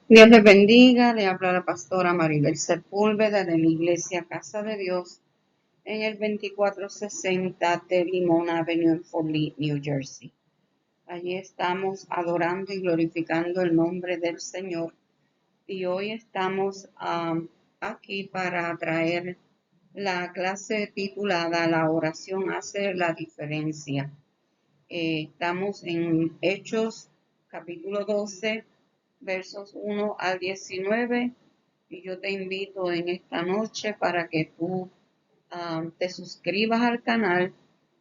Dios les bendiga, le habla la pastora Maribel Sepúlveda de la Iglesia Casa de Dios en el 2460 de Limón Avenue en Fort Lee, New Jersey. Allí estamos adorando y glorificando el nombre del Señor y hoy estamos aquí para traer la clase titulada La oración hace la diferencia. Estamos en Hechos capítulo 12, versos 1 al 19, y yo te invito en esta noche para que tú te suscribas al canal,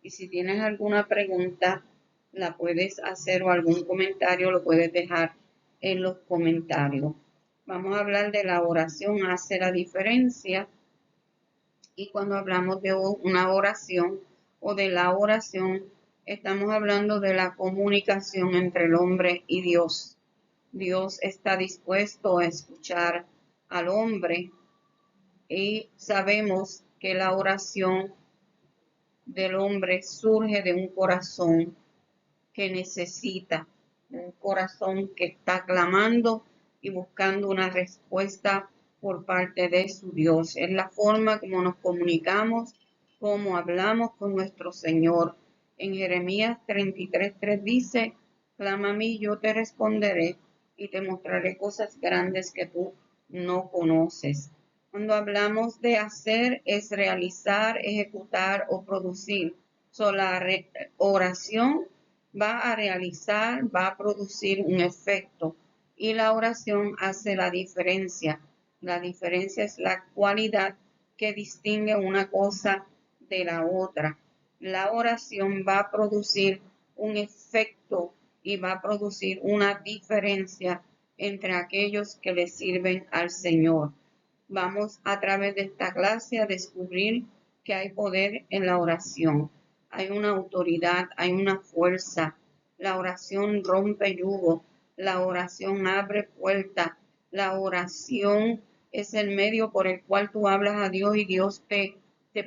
y si tienes alguna pregunta la puedes hacer o algún comentario lo puedes dejar en los comentarios. Vamos a hablar de la oración hace la diferencia, y cuando hablamos de una oración o de la oración, estamos hablando de la comunicación entre el hombre y Dios. Dios está dispuesto a escuchar al hombre y sabemos que la oración del hombre surge de un corazón que necesita, un corazón que está clamando y buscando una respuesta por parte de su Dios. Es la forma como nos comunicamos, como hablamos con nuestro Señor. En Jeremías 33:3 dice: clama a mí, yo te responderé y te mostraré cosas grandes que tú no conoces. Cuando hablamos de hacer, es realizar, ejecutar o producir. La oración va a realizar, va a producir un efecto, y la oración hace la diferencia. La diferencia es la cualidad que distingue una cosa de la otra. La oración va a producir un efecto y va a producir una diferencia entre aquellos que le sirven al Señor. Vamos a través de esta clase a descubrir que hay poder en la oración. Hay una autoridad, hay una fuerza. La oración rompe yugo, la oración abre puertas, la oración es el medio por el cual tú hablas a Dios y Dios te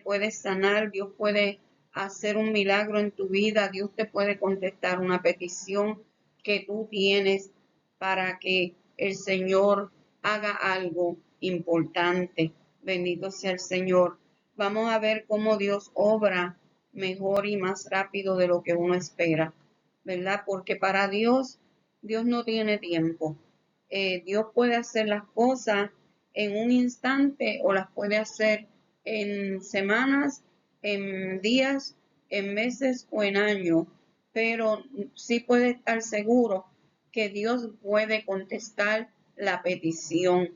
puede sanar, Dios puede hacer un milagro en tu vida, Dios te puede contestar una petición que tú tienes para que el Señor haga algo importante. Bendito sea el Señor. Vamos a ver cómo Dios obra mejor y más rápido de lo que uno espera, ¿verdad? Porque para Dios, Dios no tiene tiempo. Dios puede hacer las cosas en un instante o las puede hacer en semanas, en días, en meses o en años, pero sí puede estar seguro que Dios puede contestar la petición.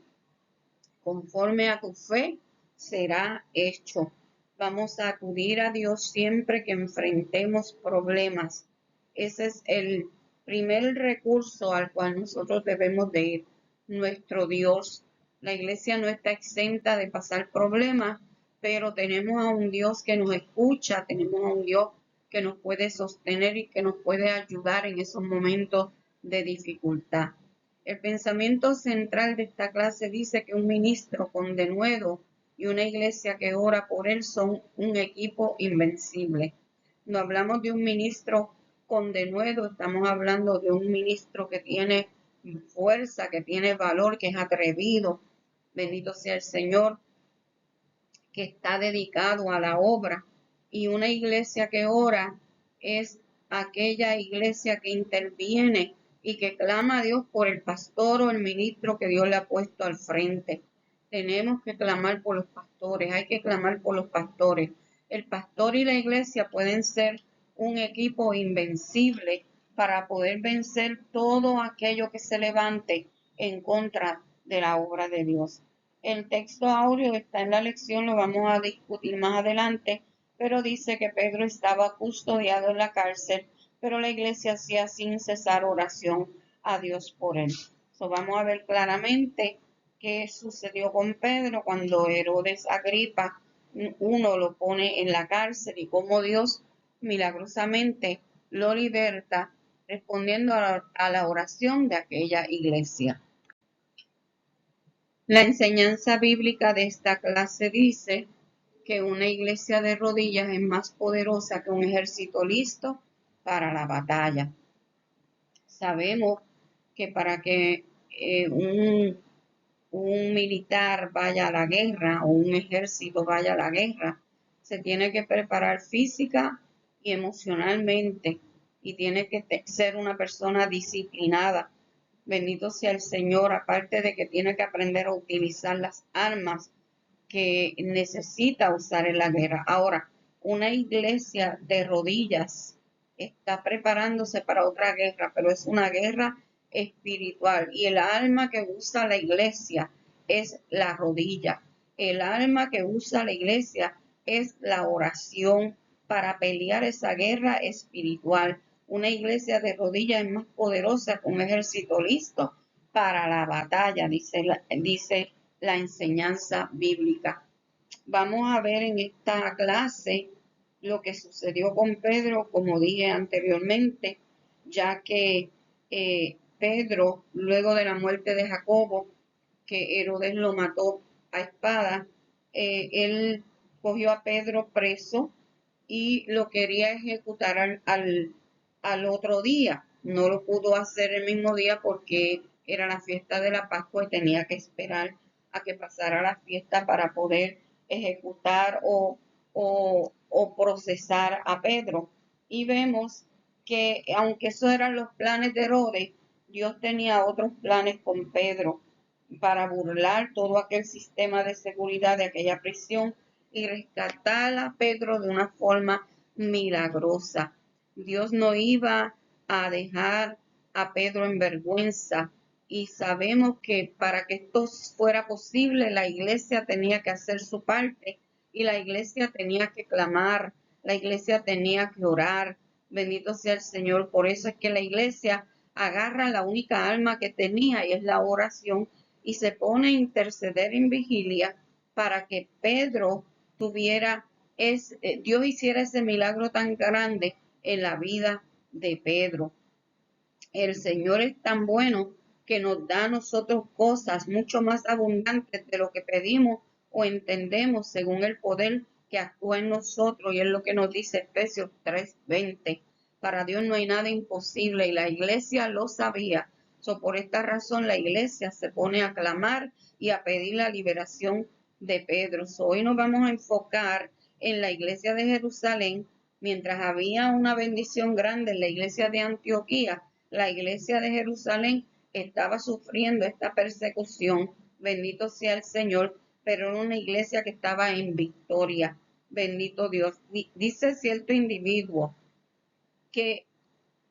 Conforme a tu fe será hecho. Vamos a acudir a Dios siempre que enfrentemos problemas. Ese es el primer recurso al cual nosotros debemos de ir. Nuestro Dios. La iglesia no está exenta de pasar problemas, pero tenemos a un Dios que nos escucha, tenemos a un Dios que nos puede sostener y que nos puede ayudar en esos momentos de dificultad. El pensamiento central de esta clase dice que un ministro con denuedo y una iglesia que ora por él son un equipo invencible. No hablamos de un ministro con denuedo, estamos hablando de un ministro que tiene fuerza, que tiene valor, que es atrevido. Bendito sea el Señor, que está dedicado a la obra. Y una iglesia que ora es aquella iglesia que interviene y que clama a Dios por el pastor o el ministro que Dios le ha puesto al frente. Tenemos que clamar por los pastores, hay que clamar por los pastores. El pastor y la iglesia pueden ser un equipo invencible para poder vencer todo aquello que se levante en contra de la obra de Dios. El texto áureo está en la lección, lo vamos a discutir más adelante, pero dice que Pedro estaba custodiado en la cárcel, pero la iglesia hacía sin cesar oración a Dios por él. Vamos a ver claramente qué sucedió con Pedro cuando Herodes Agripa uno lo pone en la cárcel y cómo Dios milagrosamente lo liberta respondiendo a la oración de aquella iglesia. La enseñanza bíblica de esta clase dice que una iglesia de rodillas es más poderosa que un ejército listo para la batalla. Sabemos que para que un militar vaya a la guerra o un ejército vaya a la guerra, se tiene que preparar física y emocionalmente y tiene que ser una persona disciplinada. Bendito sea el Señor, aparte de que tiene que aprender a utilizar las armas que necesita usar en la guerra. Ahora, una iglesia de rodillas está preparándose para otra guerra, pero es una guerra espiritual y el arma que usa la iglesia es la rodilla. El arma que usa la iglesia es la oración para pelear esa guerra espiritual. Una iglesia de rodillas es más poderosa que un ejército listo para la batalla, dice la enseñanza bíblica. Vamos a ver en esta clase lo que sucedió con Pedro, como dije anteriormente, ya que Pedro, luego de la muerte de Jacobo, que Herodes lo mató a espada, él cogió a Pedro preso y lo quería ejecutar al otro día. No lo pudo hacer el mismo día porque era la fiesta de la Pascua y tenía que esperar a que pasara la fiesta para poder ejecutar o procesar a Pedro. Y vemos que aunque esos eran los planes de Herodes, Dios tenía otros planes con Pedro para burlar todo aquel sistema de seguridad de aquella prisión y rescatar a Pedro de una forma milagrosa. Dios no iba a dejar a Pedro en vergüenza y sabemos que para que esto fuera posible la iglesia tenía que hacer su parte y la iglesia tenía que clamar, la iglesia tenía que orar. Bendito sea el Señor. Por eso es que la iglesia agarra la única alma que tenía y es la oración y se pone a interceder en vigilia para que Pedro Dios hiciera ese milagro tan grande en la vida de Pedro. El Señor es tan bueno que nos da a nosotros cosas mucho más abundantes de lo que pedimos o entendemos según el poder que actúa en nosotros. Y es lo que nos dice Efesios 3:20. Para Dios no hay nada imposible y la iglesia lo sabía. Por esta razón la iglesia se pone a clamar y a pedir la liberación de Pedro. Hoy nos vamos a enfocar en la iglesia de Jerusalén. Mientras había una bendición grande en la iglesia de Antioquía, la iglesia de Jerusalén estaba sufriendo esta persecución. Bendito sea el Señor, pero era una iglesia que estaba en victoria. Bendito Dios. Dice cierto individuo que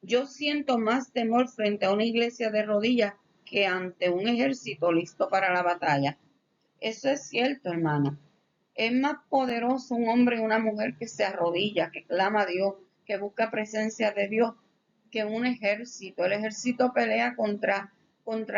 yo siento más temor frente a una iglesia de rodillas que ante un ejército listo para la batalla. Eso es cierto, hermano. Es más poderoso un hombre y una mujer que se arrodilla, que clama a Dios, que busca presencia de Dios, que un ejército. El ejército pelea contra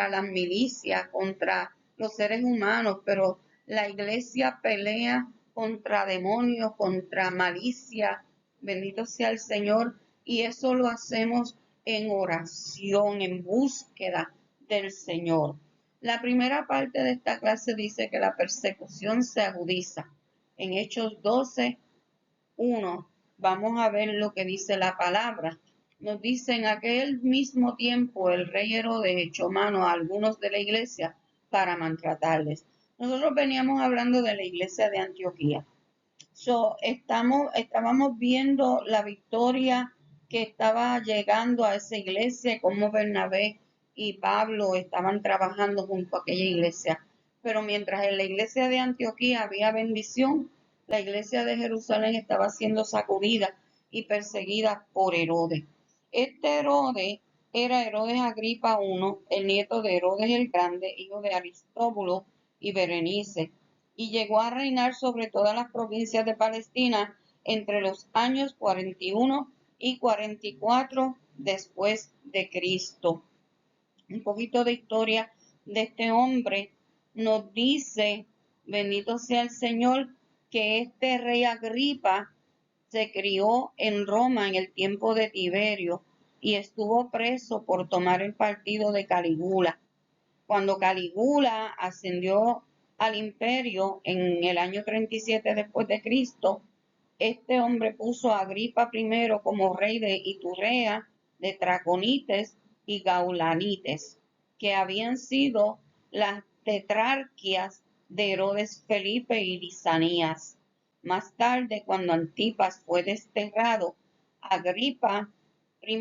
las milicias, contra los seres humanos, pero la iglesia pelea contra demonios, contra malicia. Bendito sea el Señor. Y eso lo hacemos en oración, en búsqueda del Señor. La primera parte de esta clase dice que la persecución se agudiza. En Hechos 12:1 vamos a ver lo que dice la palabra. Nos dice: en aquel mismo tiempo el rey Herodes echó mano a algunos de la iglesia para maltratarles. Nosotros veníamos hablando de la iglesia de Antioquía. Estábamos viendo la victoria que estaba llegando a esa iglesia, cómo Bernabé y Pablo estaban trabajando junto a aquella iglesia. Pero mientras en la iglesia de Antioquía había bendición, la iglesia de Jerusalén estaba siendo sacudida y perseguida por Herodes. Este Herodes era Herodes Agripa I, el nieto de Herodes el Grande, hijo de Aristóbulo y Berenice, y llegó a reinar sobre todas las provincias de Palestina entre los años 41 y 44 después de Cristo. Un poquito de historia de este hombre nos dice, bendito sea el Señor, que este rey Agripa se crió en Roma en el tiempo de Tiberio y estuvo preso por tomar el partido de Calígula. Cuando Calígula ascendió al imperio en el año 37 después de Cristo, este hombre puso a Agripa I como rey de Iturea, de Traconites y Gaulanites, que habían sido las tetrarquías de Herodes Felipe y Lisanías. Más tarde, cuando Antipas fue desterrado, Agripa I,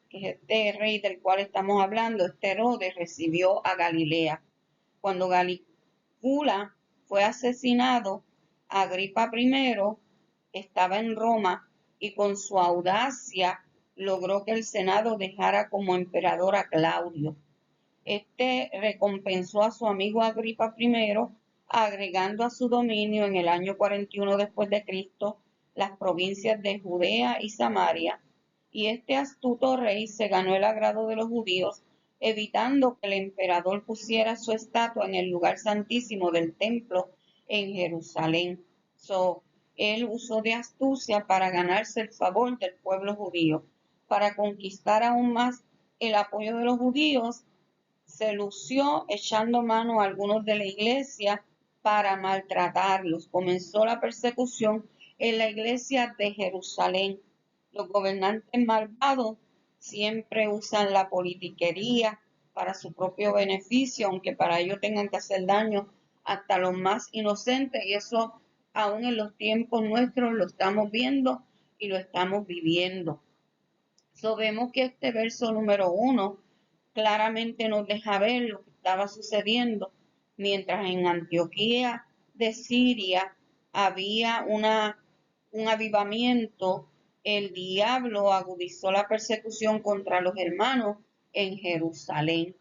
que es este rey del cual estamos hablando, este Herodes, recibió a Galilea. Cuando Galícula fue asesinado, Agripa I estaba en Roma y con su audacia logró que el Senado dejara como emperador a Claudio. Este recompensó a su amigo Agripa I, agregando a su dominio en el año 41 después de Cristo las provincias de Judea y Samaria, y este astuto rey se ganó el agrado de los judíos, evitando que el emperador pusiera su estatua en el lugar santísimo del templo en Jerusalén. Él usó de astucia para ganarse el favor del pueblo judío. Para conquistar aún más el apoyo de los judíos, se lució echando mano a algunos de la iglesia para maltratarlos. Comenzó la persecución en la iglesia de Jerusalén. Los gobernantes malvados siempre usan la politiquería para su propio beneficio, aunque para ello tengan que hacer daño hasta los más inocentes, y eso aún en los tiempos nuestros lo estamos viendo y lo estamos viviendo. Vemos que este verso número 1 claramente nos deja ver lo que estaba sucediendo. Mientras en Antioquía de Siria había un avivamiento, el diablo agudizó la persecución contra los hermanos en Jerusalén.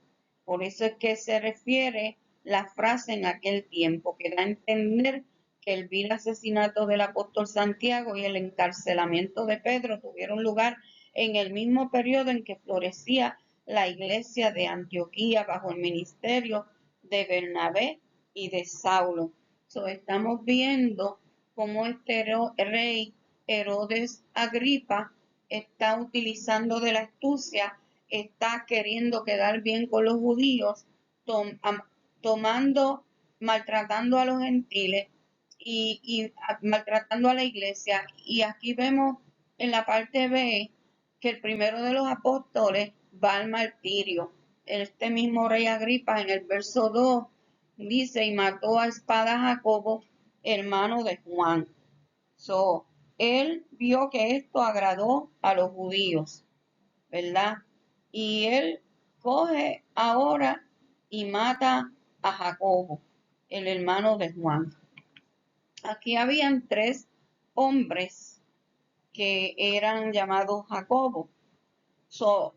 Por eso es que se refiere la frase en aquel tiempo, que da a entender que el vil asesinato del apóstol Santiago y el encarcelamiento de Pedro tuvieron lugar en el mismo periodo en que florecía la iglesia de Antioquía bajo el ministerio de Bernabé y de Saulo. Estamos viendo cómo este rey Herodes Agripa está utilizando de la astucia, está queriendo quedar bien con los judíos, maltratando a los gentiles y maltratando a la iglesia. Y aquí vemos en la parte B que el primero de los apóstoles va al martirio. Este mismo rey Agripa en el verso 2 dice, y mató a espada a Jacobo, hermano de Juan. Él vio que esto agradó a los judíos, ¿verdad? Y él coge ahora y mata a Jacobo, el hermano de Juan. Aquí habían 3 hombres que eran llamados Jacobo.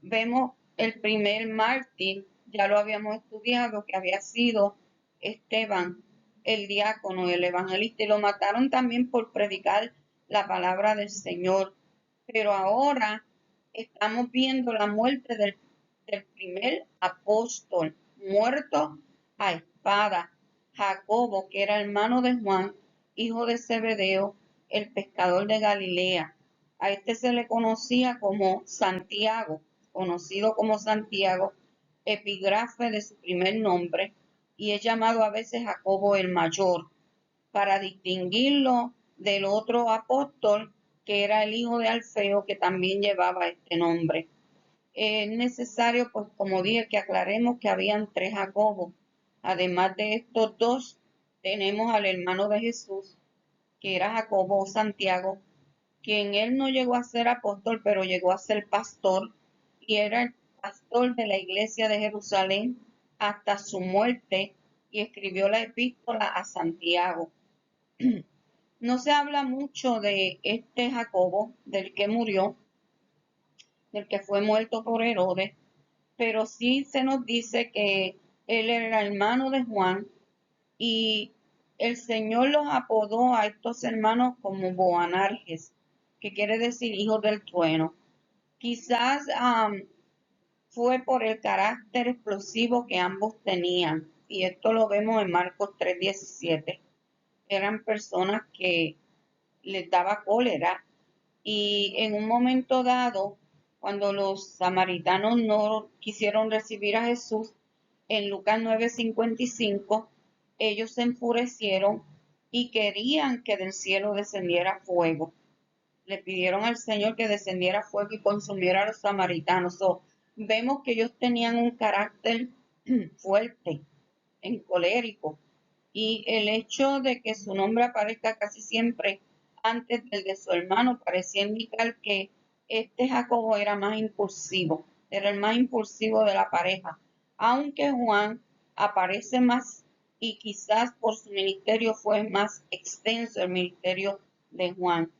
Vemos el primer mártir, ya lo habíamos estudiado, que había sido Esteban, el diácono, el evangelista, y lo mataron también por predicar la palabra del Señor. Pero ahora estamos viendo la muerte del primer apóstol, muerto a espada, Jacobo, que era hermano de Juan, hijo de Zebedeo, el pescador de Galilea. A este se le conocía como Santiago, conocido como Santiago, epígrafe de su primer nombre, y es llamado a veces Jacobo el Mayor, para distinguirlo del otro apóstol, que era el hijo de Alfeo, que también llevaba este nombre. Es necesario, pues como dije, que aclaremos que habían 3 Jacobos. Además de estos 2, tenemos al hermano de Jesús, que era Jacobo o Santiago, quien él no llegó a ser apóstol, pero llegó a ser pastor, y era el pastor de la iglesia de Jerusalén hasta su muerte, y escribió la epístola a Santiago. No se habla mucho de este Jacobo, del que murió, del que fue muerto por Herodes, pero sí se nos dice que él era hermano de Juan, y el Señor los apodó a estos hermanos como Boanerges, que quiere decir hijos del trueno. Quizás fue por el carácter explosivo que ambos tenían, y esto lo vemos en Marcos 3:17. Eran personas que les daba cólera, y en un momento dado, cuando los samaritanos no quisieron recibir a Jesús, en Lucas 9:55, ellos se enfurecieron y querían que del cielo descendiera fuego. Le pidieron al Señor que descendiera fuego y consumiera a los samaritanos. Vemos que ellos tenían un carácter fuerte, en colérico. Y el hecho de que su nombre aparezca casi siempre antes del de su hermano parecía indicar que este Jacobo era más impulsivo, era el más impulsivo de la pareja, aunque Juan aparece más y quizás por su ministerio fue más extenso el ministerio de Juan.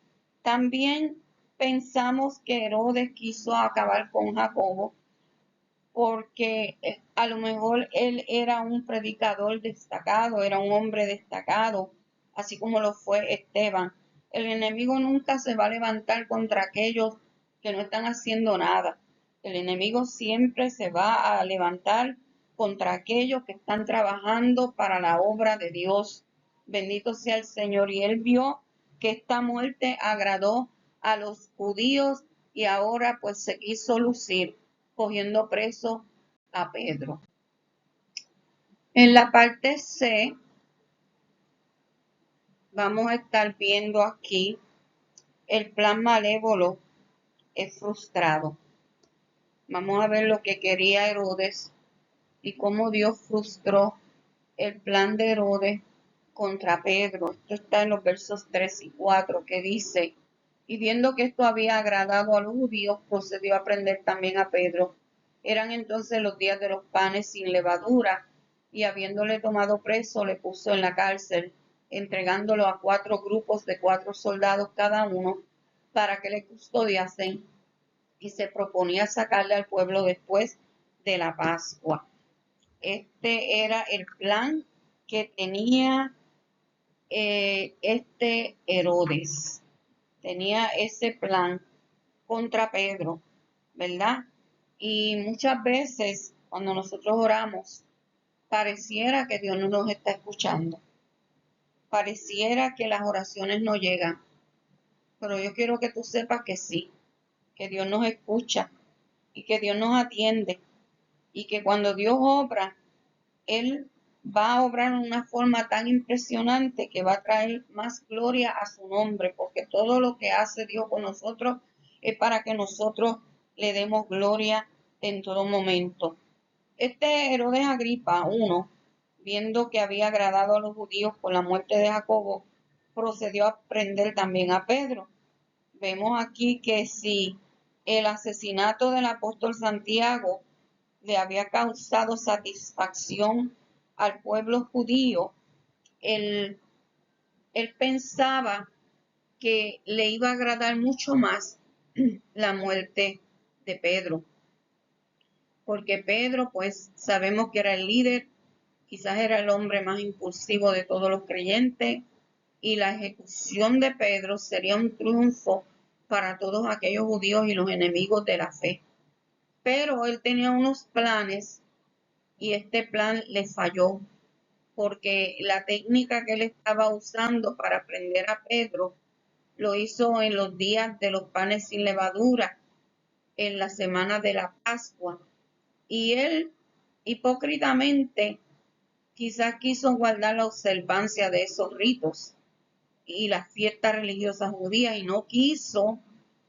También pensamos que Herodes quiso acabar con Jacobo porque a lo mejor él era un predicador destacado, era un hombre destacado, así como lo fue Esteban. El enemigo nunca se va a levantar contra aquellos que no están haciendo nada. El enemigo siempre se va a levantar contra aquellos que están trabajando para la obra de Dios. Bendito sea el Señor. Y él vio que esta muerte agradó a los judíos y ahora pues se quiso lucir cogiendo preso a Pedro. En la parte C vamos a estar viendo aquí el plan malévolo es frustrado. Vamos a ver lo que quería Herodes y cómo Dios frustró el plan de Herodes contra Pedro. Esto está en los versos 3 y 4 que dice: y viendo que esto había agradado a los judíos, procedió a prender también a Pedro. Eran entonces los días de los panes sin levadura, y habiéndole tomado preso, le puso en la cárcel, entregándolo a 4 grupos de 4 soldados cada uno, para que le custodiasen, y se proponía sacarle al pueblo después de la Pascua. Este era el plan que tenía este Herodes. Tenía ese plan contra Pedro, ¿verdad? Y muchas veces cuando nosotros oramos, pareciera que Dios no nos está escuchando. Pareciera que las oraciones no llegan. Pero yo quiero que tú sepas que sí, que Dios nos escucha y que Dios nos atiende. Y que cuando Dios obra, Él va a obrar de una forma tan impresionante que va a traer más gloria a su nombre, porque todo lo que hace Dios con nosotros es para que nosotros le demos gloria en todo momento. Este Herodes Agripa I, viendo que había agradado a los judíos con la muerte de Jacobo, procedió a prender también a Pedro. Vemos aquí que si el asesinato del apóstol Santiago le había causado satisfacción al pueblo judío, él pensaba que le iba a agradar mucho más la muerte de Pedro, porque Pedro, pues sabemos que era el líder, quizás era el hombre más impulsivo de todos los creyentes, y la ejecución de Pedro sería un triunfo para todos aquellos judíos y los enemigos de la fe. Pero él tenía unos planes y este plan le falló, porque la técnica que él estaba usando para prender a Pedro lo hizo en los días de los panes sin levadura, en la semana de la Pascua. Y él hipócritamente quizás quiso guardar la observancia de esos ritos y las fiestas religiosas judías y no quiso,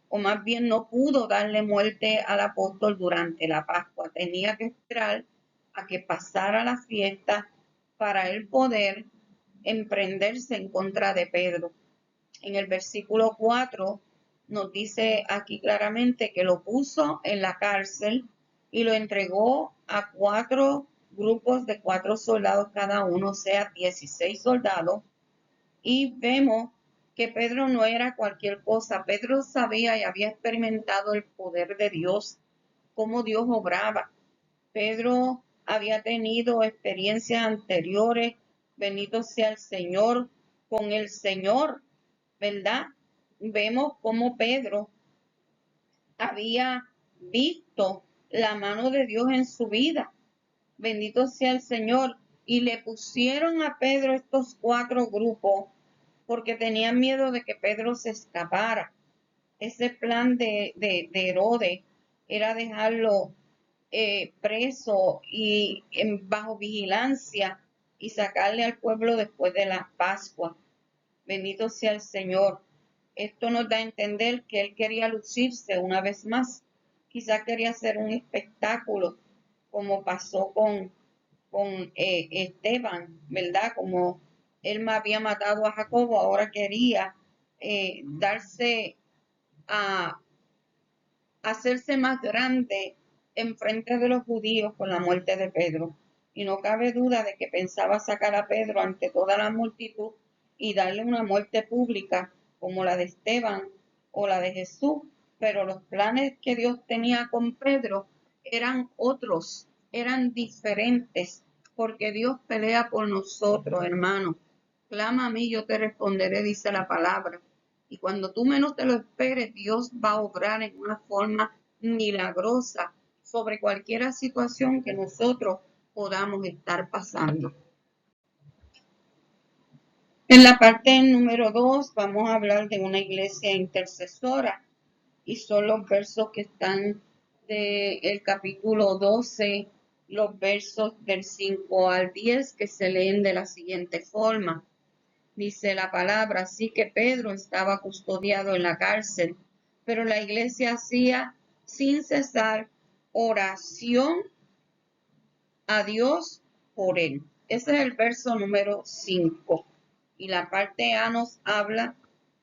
o más bien no pudo darle muerte al apóstol durante la Pascua. Tenía que esperar a que pasara la fiesta para él poder emprenderse en contra de Pedro. En el versículo 4 nos dice aquí claramente que lo puso en la cárcel y lo entregó a 4 grupos de 4 soldados cada uno, o sea, 16 soldados. Y vemos que Pedro no era cualquier cosa. Pedro sabía y había experimentado el poder de Dios, cómo Dios obraba. Pedro había tenido experiencias anteriores, bendito sea el Señor, con el Señor, ¿verdad? Vemos cómo Pedro había visto la mano de Dios en su vida. Bendito sea el Señor. Y le pusieron a Pedro estos 4 grupos porque tenían miedo de que Pedro se escapara. Ese plan de Herodes era dejarlo preso y bajo vigilancia y sacarle al pueblo después de la Pascua. Bendito sea el Señor. Esto nos da a entender que él quería lucirse una vez más. Quizá quería hacer un espectáculo, como pasó con Esteban, ¿verdad? Como él me había matado a Jacobo, ahora quería darse a hacerse más grande en frente de los judíos con la muerte de Pedro. Y no cabe duda de que pensaba sacar a Pedro ante toda la multitud y darle una muerte pública como la de Esteban o la de Jesús. Pero los planes que Dios tenía con Pedro eran otros, eran diferentes, porque Dios pelea por nosotros, hermano. Clama a mí, yo te responderé, dice la palabra. Y cuando tú menos te lo esperes, Dios va a obrar en una forma milagrosa sobre cualquier situación que nosotros podamos estar pasando. En la parte número 2 vamos a hablar de una iglesia intercesora y son los versos que están del capítulo 12, los versos del 5 al 10 que se leen de la siguiente forma. Dice la palabra, así que Pedro estaba custodiado en la cárcel, pero la iglesia hacía sin cesar oración a Dios por él. Ese es el verso número 5. Y la parte A nos habla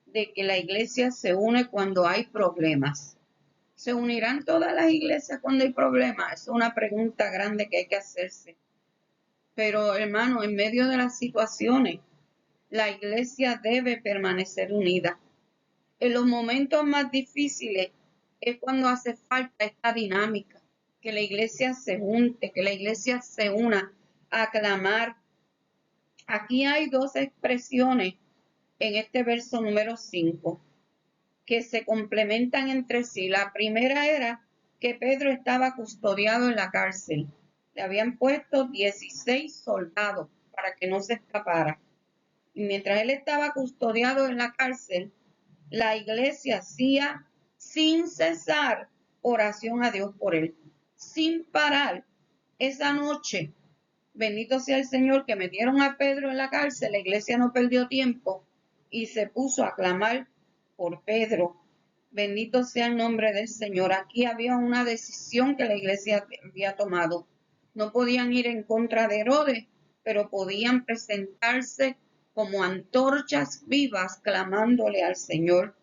de que la iglesia se une cuando hay problemas. ¿Se unirán todas las iglesias cuando hay problemas? Es una pregunta grande que hay que hacerse. Pero hermano, en medio de las situaciones, la iglesia debe permanecer unida. En los momentos más difíciles es cuando hace falta esta dinámica, que la iglesia se junte, que la iglesia se una a clamar. Aquí hay dos expresiones en este verso número 5 que se complementan entre sí. La primera era que Pedro estaba custodiado en la cárcel. Le habían puesto 16 soldados para que no se escapara. Y mientras él estaba custodiado en la cárcel, la iglesia hacía sin cesar oración a Dios por él, sin parar. Esa noche, bendito sea el Señor, que metieron a Pedro en la cárcel, la iglesia no perdió tiempo y se puso a clamar por Pedro. Bendito sea el nombre del Señor. Aquí había una decisión que la iglesia había tomado. No podían ir en contra de Herodes, pero podían presentarse como antorchas vivas clamándole al Señor.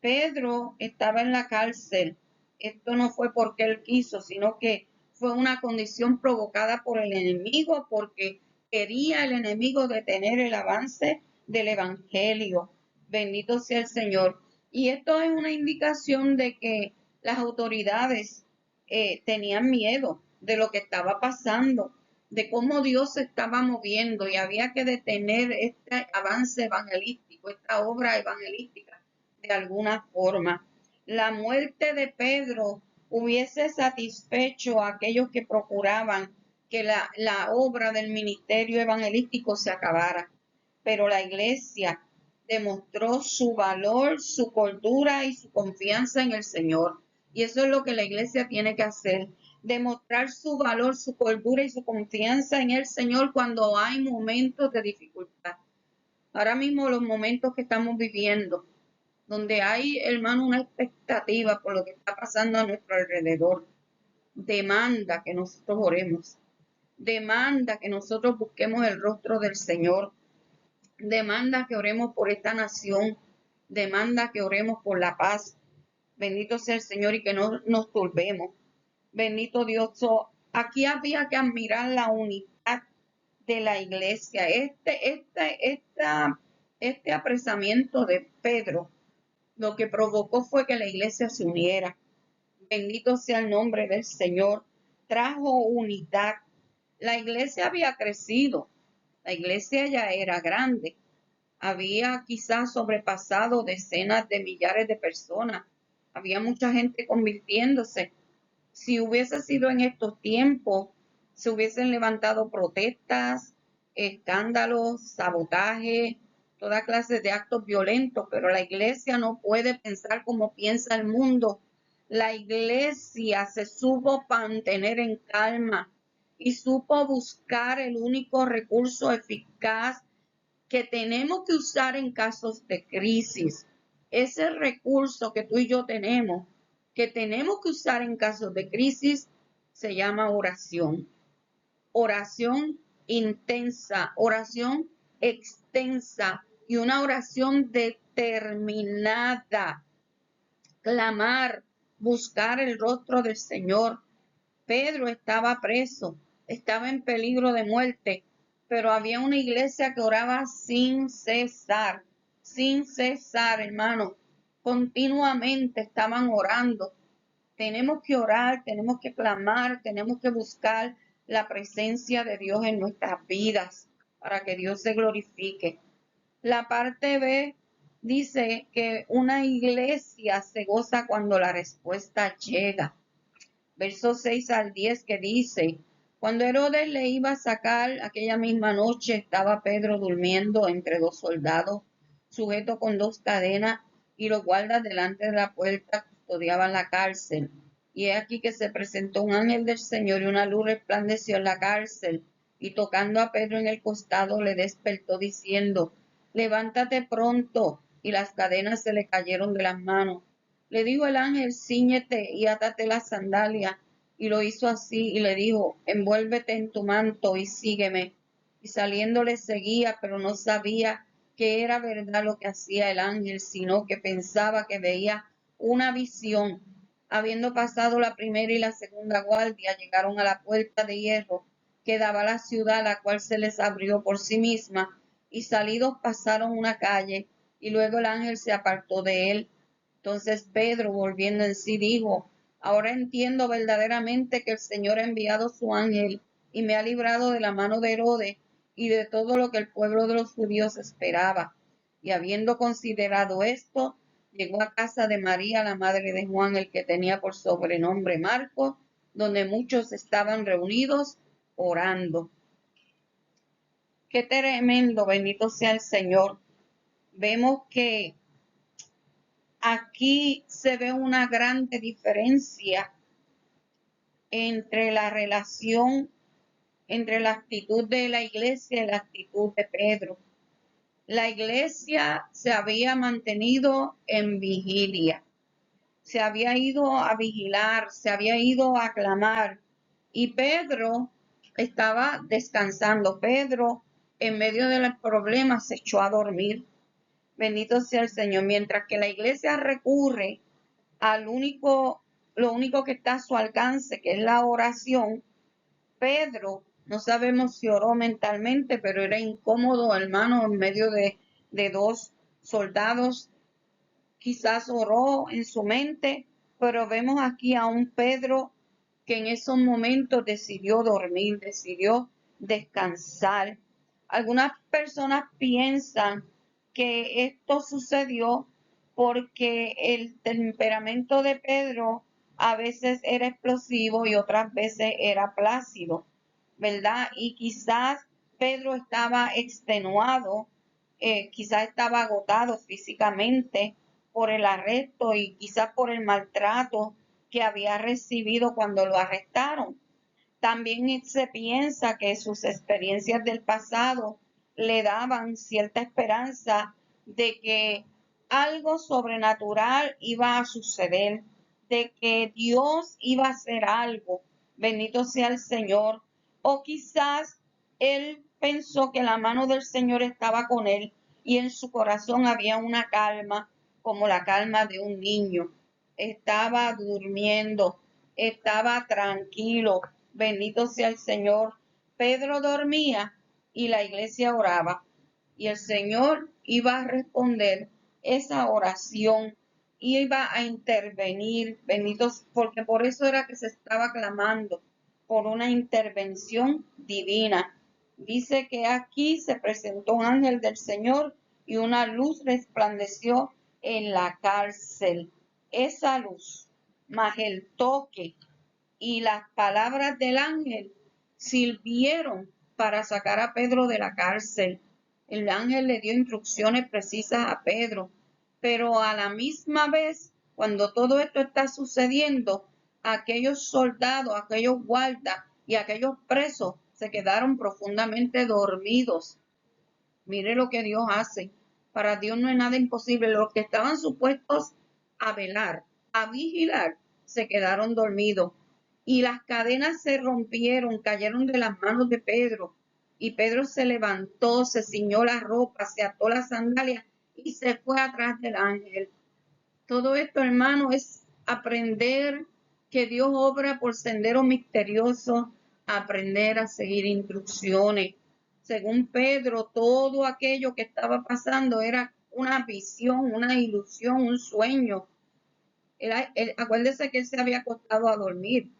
Pedro estaba en la cárcel. Esto no fue porque él quiso, sino que fue una condición provocada por el enemigo, porque quería el enemigo detener el avance del evangelio. Bendito sea el Señor. Y esto es una indicación de que las autoridades tenían miedo de lo que estaba pasando, de cómo Dios se estaba moviendo y había que detener este avance evangelístico, esta obra evangelística de alguna forma. La muerte de Pedro hubiese satisfecho a aquellos que procuraban que la obra del ministerio evangelístico se acabara, pero la iglesia demostró su valor, su cordura y su confianza en el Señor. Y eso es lo que la iglesia tiene que hacer, demostrar su valor, su cordura y su confianza en el Señor cuando hay momentos de dificultad. Ahora mismo los momentos que estamos viviendo, donde hay, hermano, una expectativa por lo que está pasando a nuestro alrededor, demanda que nosotros oremos, demanda que nosotros busquemos el rostro del Señor, demanda que oremos por esta nación, demanda que oremos por la paz. Bendito sea el Señor y que no nos turbemos. Bendito Dios. Aquí había que admirar la unidad de la iglesia. Este apresamiento de Pedro lo que provocó fue que la iglesia se uniera. Bendito sea el nombre del Señor. Trajo unidad. La iglesia había crecido. La iglesia ya era grande. Había quizás sobrepasado decenas de millares de personas. Había mucha gente convirtiéndose. Si hubiese sido en estos tiempos, se hubiesen levantado protestas, escándalos, sabotaje, toda clase de actos violentos, pero la iglesia no puede pensar como piensa el mundo. La iglesia se supo mantener en calma y supo buscar el único recurso eficaz que tenemos que usar en casos de crisis. Ese recurso que tú y yo tenemos, que tenemos que usar en casos de crisis, se llama oración. oración intensa, oración extensa y una oración determinada. Clamar, buscar el rostro del Señor. Pedro estaba preso, estaba en peligro de muerte, pero había una iglesia que oraba sin cesar, hermano. Continuamente estaban orando. Tenemos que orar, tenemos que clamar, tenemos que buscar la presencia de Dios en nuestras vidas para que Dios se glorifique. La parte B dice que una iglesia se goza cuando la respuesta llega. Versos 6 al 10 que dice, cuando Herodes le iba a sacar aquella misma noche, estaba Pedro durmiendo entre dos soldados, sujeto con dos cadenas, y los guardas delante de la puerta custodiaban la cárcel. Y he aquí que se presentó un ángel del Señor y una luz resplandeció en la cárcel, y tocando a Pedro en el costado le despertó diciendo, levántate pronto, y las cadenas se le cayeron de las manos. Le dijo el ángel, cíñete y átate las sandalias. Y lo hizo así y le dijo, envuélvete en tu manto y sígueme. Y saliendo le seguía, pero no sabía que era verdad lo que hacía el ángel, sino que pensaba que veía una visión. Habiendo pasado la primera y la segunda guardia, llegaron a la puerta de hierro que daba a la ciudad, la cual se les abrió por sí misma, y salidos pasaron una calle, y luego el ángel se apartó de él. Entonces Pedro, volviendo en sí, dijo, ahora entiendo verdaderamente que el Señor ha enviado su ángel y me ha librado de la mano de Herodes y de todo lo que el pueblo de los judíos esperaba. Y habiendo considerado esto, llegó a casa de María, la madre de Juan, el que tenía por sobrenombre Marcos, donde muchos estaban reunidos orando. Qué tremendo, bendito sea el Señor. Vemos que aquí se ve una grande diferencia entre la relación, entre la actitud de la iglesia y la actitud de Pedro. La iglesia se había mantenido en vigilia, se había ido a vigilar, se había ido a clamar, y Pedro estaba descansando. Pedro, en medio de los problemas, se echó a dormir. Bendito sea el Señor. Mientras que la iglesia recurre lo único que está a su alcance, que es la oración, Pedro, no sabemos si oró mentalmente, pero era incómodo, hermano, en medio de dos soldados. Quizás oró en su mente, pero vemos aquí a un Pedro que en esos momentos decidió dormir, decidió descansar. Algunas personas piensan que esto sucedió porque el temperamento de Pedro a veces era explosivo y otras veces era plácido, ¿verdad? Y quizás Pedro estaba extenuado, quizás estaba agotado físicamente por el arresto y quizás por el maltrato que había recibido cuando lo arrestaron. También se piensa que sus experiencias del pasado le daban cierta esperanza de que algo sobrenatural iba a suceder, de que Dios iba a hacer algo. Bendito sea el Señor. O quizás él pensó que la mano del Señor estaba con él y en su corazón había una calma, como la calma de un niño. Estaba durmiendo, estaba tranquilo. Bendito sea el Señor. Pedro dormía y la iglesia oraba. Y el Señor iba a responder esa oración, iba a intervenir, benditos, porque por eso era que se estaba clamando, por una intervención divina. Dice que aquí se presentó un ángel del Señor y una luz resplandeció en la cárcel. Esa luz, más el toque y las palabras del ángel sirvieron para sacar a Pedro de la cárcel. El ángel le dio instrucciones precisas a Pedro, pero a la misma vez, cuando todo esto está sucediendo, aquellos soldados, aquellos guardas y aquellos presos se quedaron profundamente dormidos. Mire lo que Dios hace. Para Dios no es nada imposible. Los que estaban supuestos a velar, a vigilar, se quedaron dormidos. y las cadenas se rompieron, cayeron de las manos de Pedro. Y Pedro se levantó, se ciñó la ropa, se ató las sandalias y se fue atrás del ángel. Todo esto, hermano, es aprender que Dios obra por sendero misterioso, aprender a seguir instrucciones. Según Pedro, todo aquello que estaba pasando era una visión, una ilusión, un sueño. Acuérdese que él se había acostado a dormir,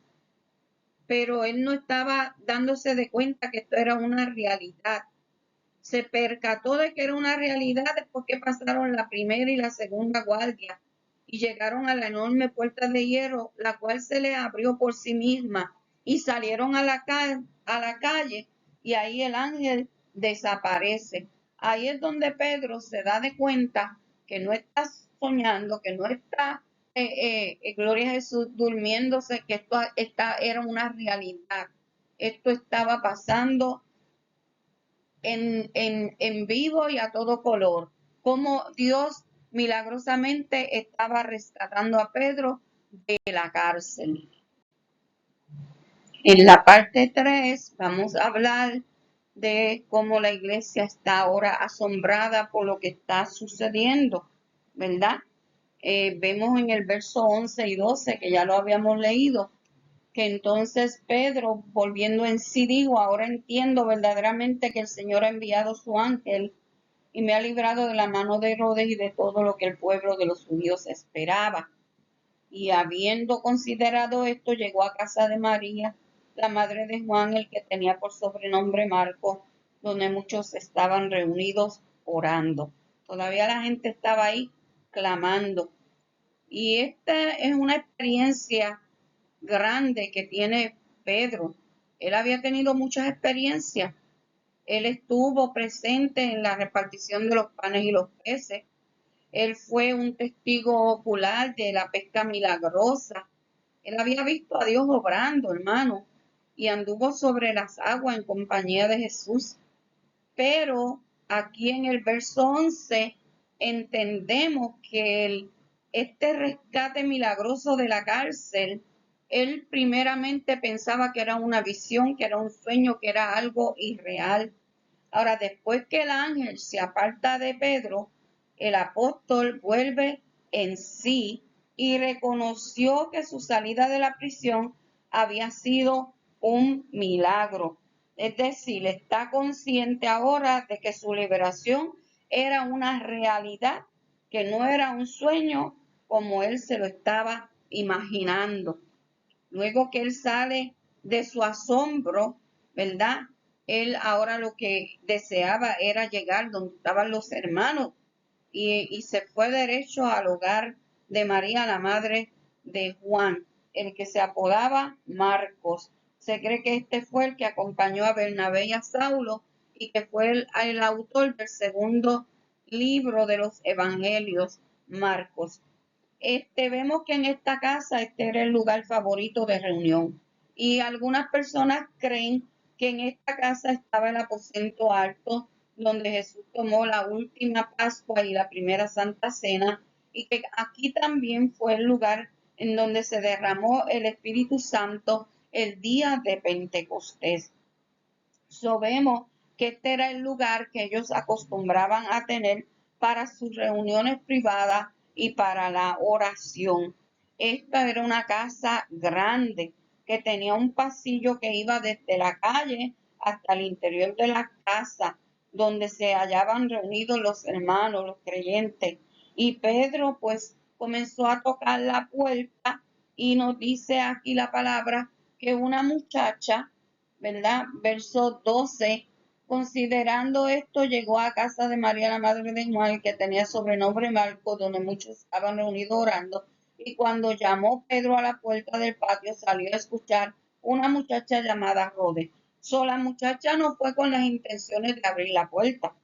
pero él no estaba dándose de cuenta que esto era una realidad. Se percató de que era una realidad después que pasaron la primera y la segunda guardia y llegaron a la enorme puerta de hierro, la cual se le abrió por sí misma, y salieron a la calle, y ahí el ángel desaparece. Ahí es donde Pedro se da de cuenta que no está soñando, que no está, gloria a Jesús, durmiéndose, que era una realidad. Esto estaba pasando en vivo y a todo color, como Dios milagrosamente estaba rescatando a Pedro de la cárcel. En la parte 3 vamos a hablar de cómo la iglesia está ahora asombrada por lo que está sucediendo, ¿verdad? Vemos en el verso 11 y 12, que ya lo habíamos leído, que entonces Pedro, volviendo en sí, dijo: ahora entiendo verdaderamente que el Señor ha enviado su ángel y me ha librado de la mano de Herodes y de todo lo que el pueblo de los judíos esperaba. Y habiendo considerado esto, llegó a casa de María, la madre de Juan, el que tenía por sobrenombre Marcos, donde muchos estaban reunidos orando. Todavía la gente estaba ahí clamando. Y esta es una experiencia grande que tiene Pedro. Él había tenido muchas experiencias. Él estuvo presente en la repartición de los panes y los peces. Él fue un testigo ocular de la pesca milagrosa. Él había visto a Dios obrando, hermano, y anduvo sobre las aguas en compañía de Jesús. Pero aquí en el verso 11 entendemos que este rescate milagroso de la cárcel, él primeramente pensaba que era una visión, que era un sueño, que era algo irreal. Ahora, después que el ángel se aparta de Pedro, el apóstol vuelve en sí y reconoció que su salida de la prisión había sido un milagro. Es decir, está consciente ahora de que su liberación era una realidad, que no era un sueño como él se lo estaba imaginando. Luego que él sale de su asombro, ¿verdad? Él ahora lo que deseaba era llegar donde estaban los hermanos y se fue derecho al hogar de María, la madre de Juan, el que se apodaba Marcos. Se cree que este fue el que acompañó a Bernabé y a Saulo y que fue el autor del segundo libro de los evangelios, Marcos. Vemos que en esta casa este era el lugar favorito de reunión y algunas personas creen que en esta casa estaba el aposento alto donde Jesús tomó la última Pascua y la primera Santa Cena, y que aquí también fue el lugar en donde se derramó el Espíritu Santo el día de Pentecostés. Vemos que este era el lugar que ellos acostumbraban a tener para sus reuniones privadas y para la oración. Esta era una casa grande que tenía un pasillo que iba desde la calle hasta el interior de la casa, donde se hallaban reunidos los hermanos, los creyentes. Y Pedro pues comenzó a tocar la puerta y nos dice aquí la palabra que una muchacha, ¿verdad? Verso 12, considerando esto, llegó a casa de María, la madre de Juan, que tenía sobrenombre Marcos, donde muchos estaban reunidos orando, y cuando llamó Pedro a la puerta del patio, salió a escuchar una muchacha llamada Rode. La muchacha no fue con las intenciones de abrir la puerta,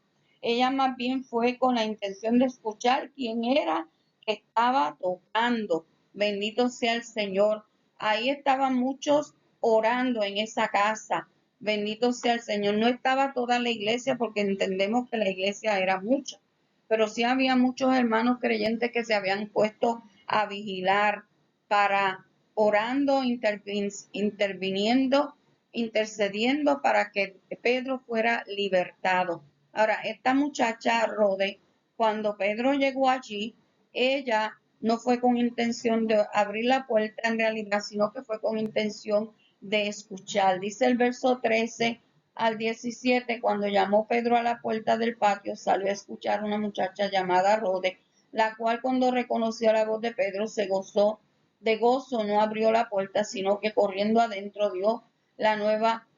ella más bien fue con la intención de escuchar quién era que estaba tocando. Bendito sea el Señor. Ahí estaban muchos orando en esa casa. Bendito sea el Señor. No estaba toda la iglesia porque entendemos que la iglesia era mucha, pero sí había muchos hermanos creyentes que se habían puesto a vigilar para orando, interviniendo, intercediendo para que Pedro fuera libertado. Ahora, esta muchacha Rode, cuando Pedro llegó allí, ella no fue con intención de abrir la puerta en realidad, sino que fue con intención de escuchar. Dice el verso 13 al 17, cuando llamó Pedro a la puerta del patio, salió a escuchar una muchacha llamada Rode, la cual cuando reconoció la voz de Pedro se gozó de gozo, no abrió la puerta, sino que corriendo adentro dio la nueva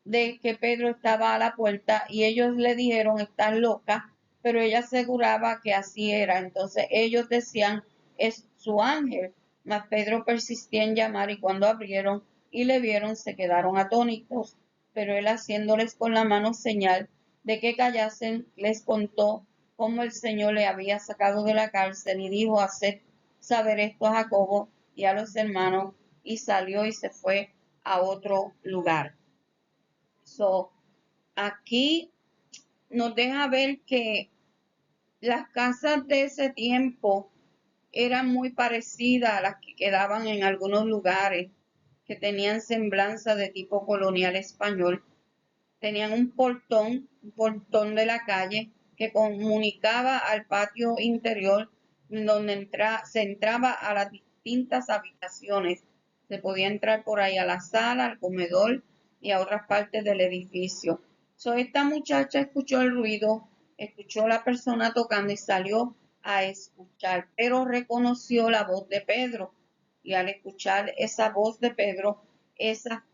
de que Pedro estaba a la puerta y ellos le dijeron, estás loca, pero ella aseguraba que así era. Entonces ellos decían, es su ángel, mas Pedro persistía en llamar y cuando abrieron y le vieron se quedaron atónitos, pero él haciéndoles con la mano señal de que callasen, les contó cómo el Señor le había sacado de la cárcel y dijo, haced saber esto a Jacobo y a los hermanos, y salió y se fue a otro lugar. So, aquí nos deja ver que las casas de ese tiempo eran muy parecidas a las que quedaban en algunos lugares que tenían semblanza de tipo colonial español. Tenían un portón de la calle que comunicaba al patio interior donde se entraba a las distintas habitaciones. Se podía entrar por ahí a la sala, al comedor y a otras partes del edificio. Esta muchacha escuchó el ruido, escuchó la persona tocando y salió a escuchar, pero reconoció la voz de Pedro. Y al escuchar esa voz de Pedro, esa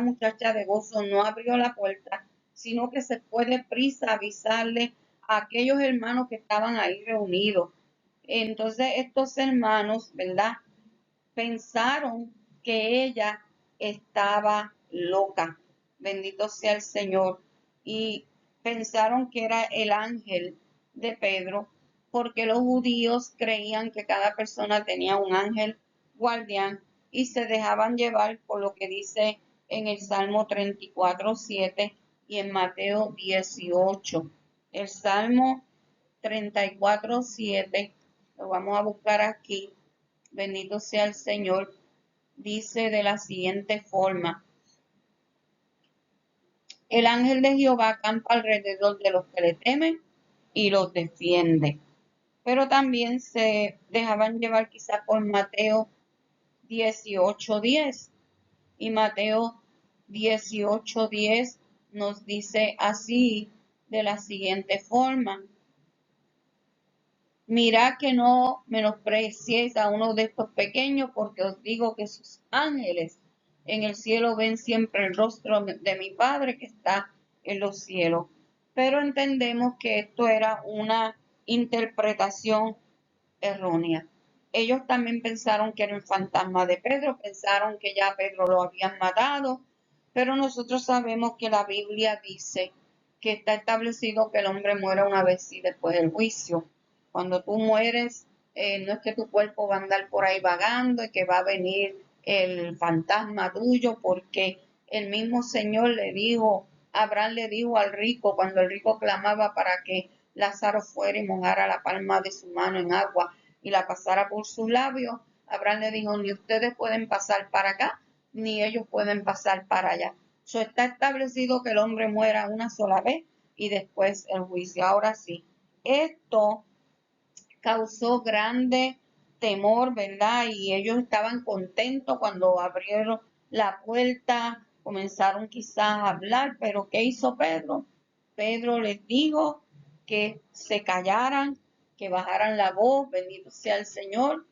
muchacha de gozo no abrió la puerta, sino que se fue deprisa a avisarle a aquellos hermanos que estaban ahí reunidos. Entonces estos hermanos, ¿verdad? Pensaron que ella estaba loca. Bendito sea el Señor. Y pensaron que era el ángel de Pedro, porque los judíos creían que cada persona tenía un ángel guardián y se dejaban llevar por lo que dice en el Salmo 34:7 y en Mateo 18. El Salmo 34:7 lo vamos a buscar aquí. Bendito sea el Señor. Dice de la siguiente forma: el ángel de Jehová acampa alrededor de los que le temen y los defiende. Pero también se dejaban llevar quizás por Mateo 18:10. Y Mateo 18:10 nos dice así, de la siguiente forma: mirad que no menospreciéis a uno de estos pequeños, porque os digo que sus ángeles en el cielo ven siempre el rostro de mi Padre que está en los cielos. Pero entendemos que esto era una interpretación errónea. Ellos también pensaron que era el fantasma de Pedro, pensaron que ya Pedro lo habían matado, pero nosotros sabemos que la Biblia dice que está establecido que el hombre muera una vez y después del juicio. Cuando tú mueres, no es que tu cuerpo va a andar por ahí vagando y que va a venir el fantasma tuyo, porque el mismo Señor le dijo, Abraham le dijo al rico, cuando el rico clamaba para que Lázaro fuera y mojara la palma de su mano en agua y la pasara por sus labios, Abraham le dijo, ni ustedes pueden pasar para acá, ni ellos pueden pasar para allá. Está establecido que el hombre muera una sola vez y después el juicio. Ahora sí, esto causó grande temor, ¿verdad? Y ellos estaban contentos cuando abrieron la puerta, comenzaron quizás a hablar, pero ¿qué hizo Pedro? Pedro les dijo que se callaran, que bajaran la voz, bendito sea el Señor.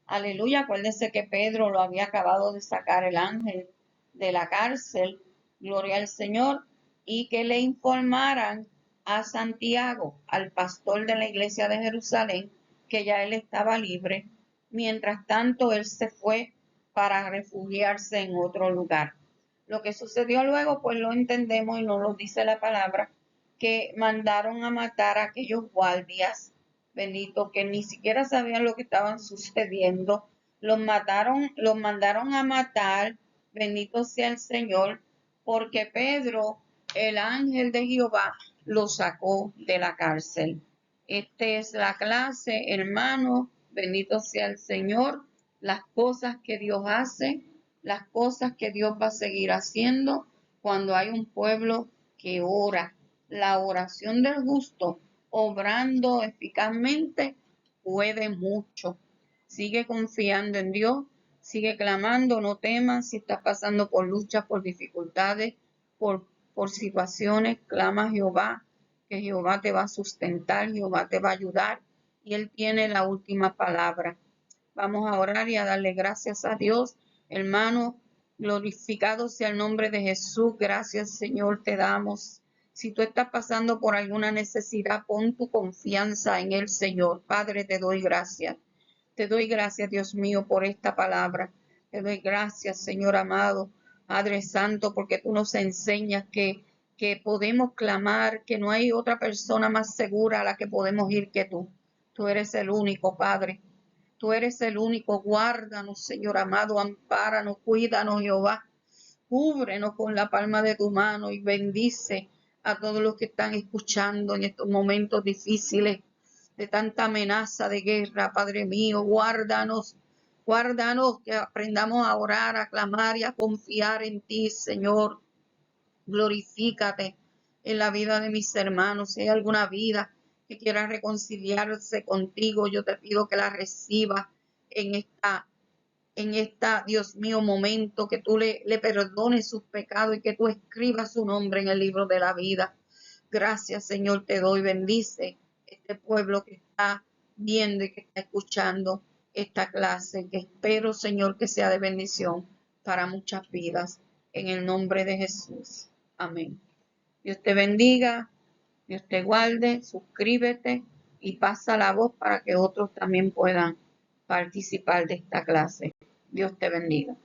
Aleluya, acuérdense que Pedro lo había acabado de sacar el ángel de la cárcel, gloria al Señor, y que le informaran a Santiago, al pastor de la iglesia de Jerusalén, que ya él estaba libre. Mientras tanto, él se fue para refugiarse en otro lugar. Lo que sucedió luego, pues lo entendemos y nos lo dice la palabra, que mandaron a matar a aquellos guardias, bendito, que ni siquiera sabían lo que estaban sucediendo. Los mandaron a matar, bendito sea el Señor, porque Pedro, el ángel de Jehová, lo sacó de la cárcel. Esta es la clase, hermano, bendito sea el Señor, las cosas que Dios hace, las cosas que Dios va a seguir haciendo cuando hay un pueblo que ora. La oración del justo, obrando eficazmente, puede mucho. Sigue confiando en Dios, sigue clamando, no temas si estás pasando por luchas, por dificultades, por situaciones, clama a Jehová, que Jehová te va a sustentar, Jehová te va a ayudar y Él tiene la última palabra. Vamos a orar y a darle gracias a Dios. Hermano, glorificado sea el nombre de Jesús. Gracias, Señor, te damos. Si tú estás pasando por alguna necesidad, pon tu confianza en el Señor. Padre, te doy gracias. Te doy gracias, Dios mío, por esta palabra. Te doy gracias, Señor amado, Padre Santo, porque tú nos enseñas que podemos clamar, que no hay otra persona más segura a la que podemos ir que tú. Tú eres el único, Padre. Tú eres el único. Guárdanos, Señor amado, ampáranos, cuídanos, Jehová. Cúbrenos con la palma de tu mano y bendice a todos los que están escuchando en estos momentos difíciles de tanta amenaza de guerra, Padre mío. Guárdanos, guárdanos, que aprendamos a orar, a clamar y a confiar en ti, Señor. Glorifícate en la vida de mis hermanos. Si hay alguna vida que quiera reconciliarse contigo, yo te pido que la reciba en esta, Dios mío, momento, que tú le perdones sus pecados y que tú escribas su nombre en el libro de la vida. Gracias, Señor, te doy. Bendice este pueblo que está viendo y que está escuchando esta clase, que espero, Señor, que sea de bendición para muchas vidas. En el nombre de Jesús. Amén. Dios te bendiga, Dios te guarde, suscríbete y pasa la voz para que otros también puedan participar de esta clase. Dios te bendiga.